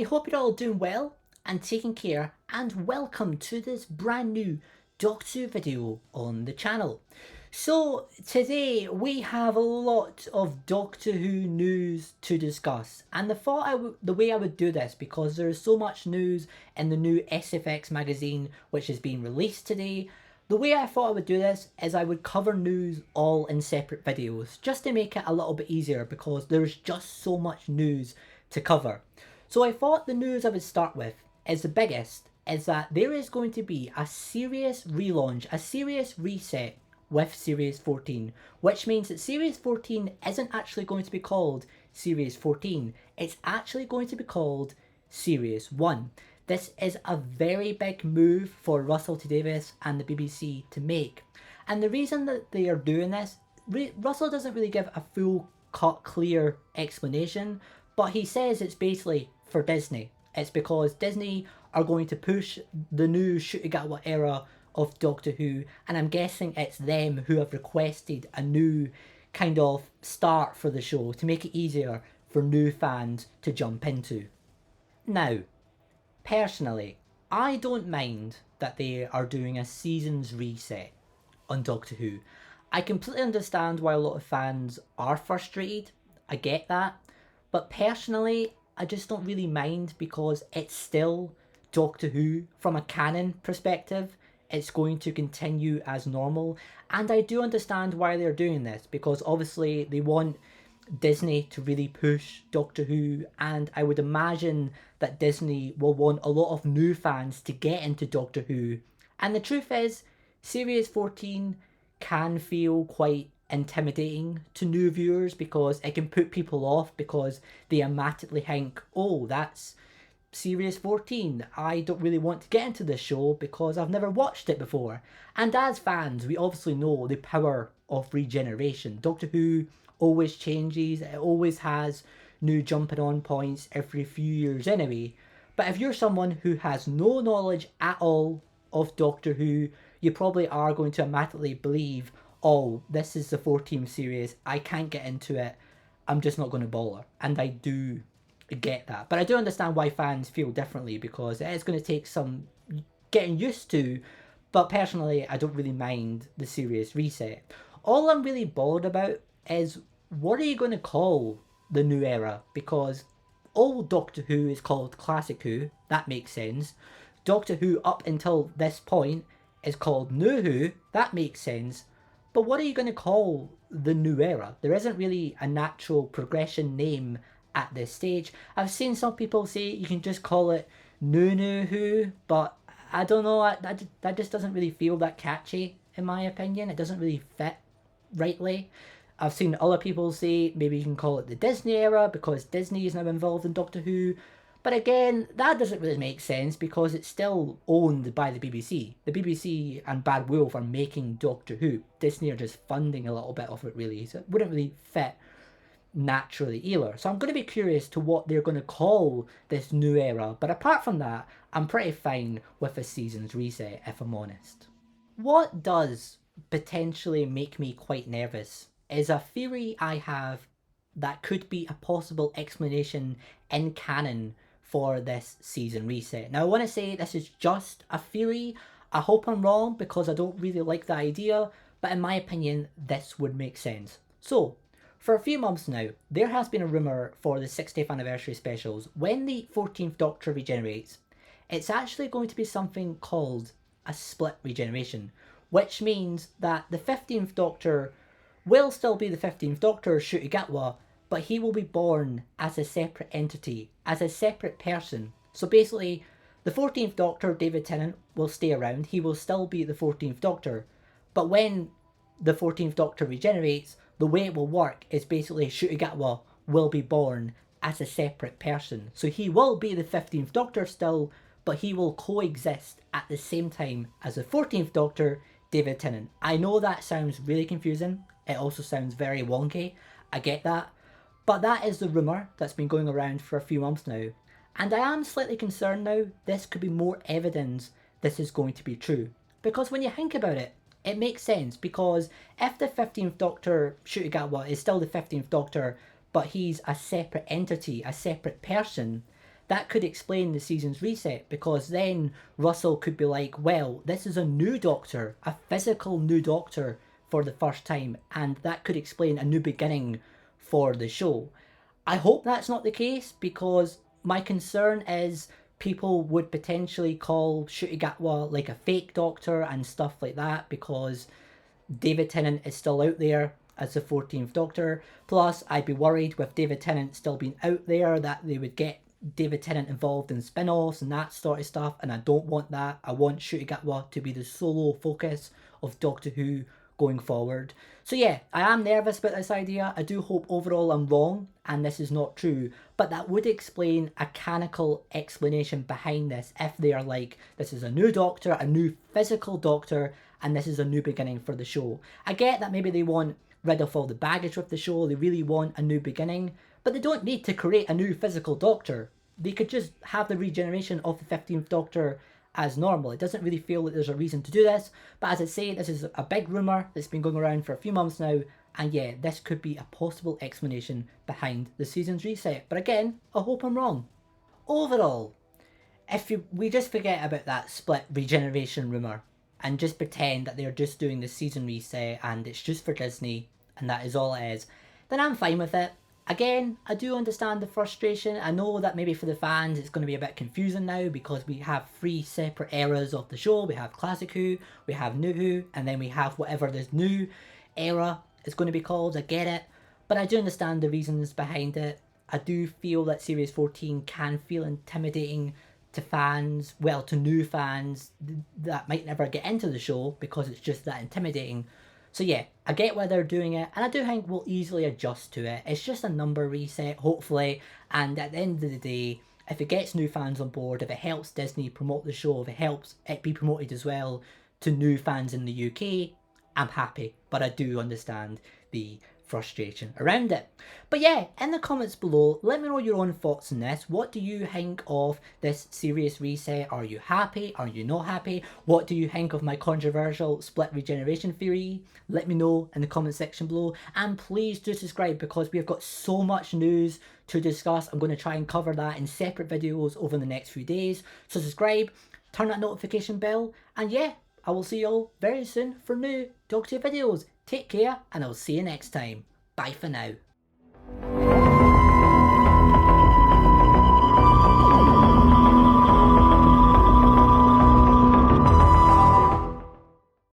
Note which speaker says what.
Speaker 1: I hope you're all doing well and taking care, and welcome to this brand new Doctor Who video on the channel. So today we have a lot of Doctor Who news to discuss, and the way I would do this, because there is so much news in the new SFX magazine which is being released today, the way I thought I would do this is I would cover news all in separate videos, just to make it a little bit easier, because there's just so much news to cover. So I thought the news I would start with is the biggest, is that there is going to be a serious relaunch, a serious reset with Series 14, which means that Series 14 isn't actually going to be called Series 14, it's actually going to be called Series 1. This is a very big move for Russell T Davies and the BBC to make. And the reason that they are doing this, Russell doesn't really give a full cut clear explanation, but he says it's basically for Disney. It's because Disney are going to push the new NCUTI GATWA era of Doctor Who, and I'm guessing it's them who have requested a new kind of start for the show to make it easier for new fans to jump into. Now, personally, I don't mind that they are doing a season's reset on Doctor Who. I completely understand why a lot of fans are frustrated, I get that, but personally, I just don't really mind, because it's still Doctor Who. From a canon perspective, it's going to continue as normal, and I do understand why they're doing this, because obviously they want Disney to really push Doctor Who, and I would imagine that Disney will want a lot of new fans to get into Doctor Who. And the truth is, Series 14 can feel quite intimidating to new viewers, because it can put people off because they automatically think, oh, that's Series 14, I don't really want to get into this show because I've never watched it before. And as fans, we obviously know the power of regeneration. Doctor Who always changes, it always has new jumping on points every few years anyway. But if you're someone who has no knowledge at all of Doctor Who, you probably are going to automatically believe, oh, this is the 14th series, I can't get into it, I'm just not going to bother. And I do get that. But I do understand why fans feel differently, because it is going to take some getting used to. But personally, I don't really mind the series reset. All I'm really bothered about is, what are you going to call the new era? Because old Doctor Who is called Classic Who, that makes sense. Doctor Who up until this point is called New Who, that makes sense. But what are you going to call the new era? There isn't really a natural progression name at this stage. I've seen some people say you can just call it New Who, but I don't know, that just doesn't really feel that catchy in my opinion. It doesn't really fit rightly. I've seen other people say maybe you can call it the Disney era, because Disney is now involved in Doctor Who. But again, that doesn't really make sense, because it's still owned by the BBC. The BBC and Bad Wolf are making Doctor Who. Disney are just funding a little bit of it really, so it wouldn't really fit naturally either. So I'm going to be curious to what they're going to call this new era. But apart from that, I'm pretty fine with a season's reset, if I'm honest. What does potentially make me quite nervous is a theory I have that could be a possible explanation in canon for this season reset. Now I want to say this is just a theory. I hope I'm wrong, because I don't really like the idea, but in my opinion this would make sense. So for a few months now, there has been a rumour for the 60th anniversary specials, when the 14th Doctor regenerates, it's actually going to be something called a split regeneration, which means that the 15th Doctor will still be the 15th Doctor, NCUTI GATWA, but he will be born as a separate entity, as a separate person. So basically, the 14th Doctor, David Tennant, will stay around, he will still be the 14th Doctor, but when the 14th Doctor regenerates, the way it will work is basically NCUTI GATWA will be born as a separate person. So he will be the 15th Doctor still, but he will coexist at the same time as the 14th Doctor, David Tennant. I know that sounds really confusing, it also sounds very wonky, I get that, but that is the rumour that's been going around for a few months now. And I am slightly concerned now this could be more evidence this is going to be true. Because when you think about it, it makes sense, because if the 15th Doctor, NCUTI GATWA, is still the 15th Doctor, but he's a separate entity, a separate person, that could explain the season's reset, because then Russell could be like, well, this is a new Doctor, a physical new Doctor for the first time, and that could explain a new beginning for the show. I hope that's not the case, because my concern is people would potentially call NCUTI GATWA like a fake Doctor and stuff like that, because David Tennant is still out there as the 14th Doctor. Plus, I'd be worried with David Tennant still being out there that they would get David Tennant involved in spin-offs and that sort of stuff, and I don't want that. I want NCUTI GATWA to be the solo focus of Doctor Who going forward. So yeah, I am nervous about this idea. I do hope overall I'm wrong and this is not true, but that would explain a canonical explanation behind this if they are like, this is a new Doctor, a new physical Doctor, and this is a new beginning for the show. I get that maybe they want rid of all the baggage with the show, they really want a new beginning, but they don't need to create a new physical Doctor. They could just have the regeneration of the 15th Doctor as normal. It doesn't really feel like there's a reason to do this, but as I say, this is a big rumour that's been going around for a few months now, and yeah, this could be a possible explanation behind the season's reset. But again, I hope I'm wrong. Overall, we just forget about that split regeneration rumour and just pretend that they're just doing the season reset and it's just for Disney and that is all it is, then I'm fine with it. Again, I do understand the frustration. I know that maybe for the fans it's going to be a bit confusing now because we have 3 separate eras of the show. We have Classic Who, we have New Who, and then we have whatever this new era is going to be called. I get it, but I do understand the reasons behind it. I do feel that Series 14 can feel intimidating to fans, well, to new fans that might never get into the show because it's just that intimidating. So yeah, I get why they're doing it, and I do think we'll easily adjust to it. It's just a number reset, hopefully, and at the end of the day, if it gets new fans on board, if it helps Disney promote the show, if it helps it be promoted as well to new fans in the UK, I'm happy. But I do understand the frustration around it. But yeah, in the comments below, let me know your own thoughts on this. What do you think of this series reset? Are you happy? Are you not happy? What do you think of my controversial split regeneration theory? Let me know in the comment section below, and please do subscribe because we have got so much news to discuss. I'm going to try and cover that in separate videos over the next few days. So subscribe, turn that notification bell, and yeah, I will see you all very soon for new Doctor Who videos. Take care, and I'll see you next time. Bye for now.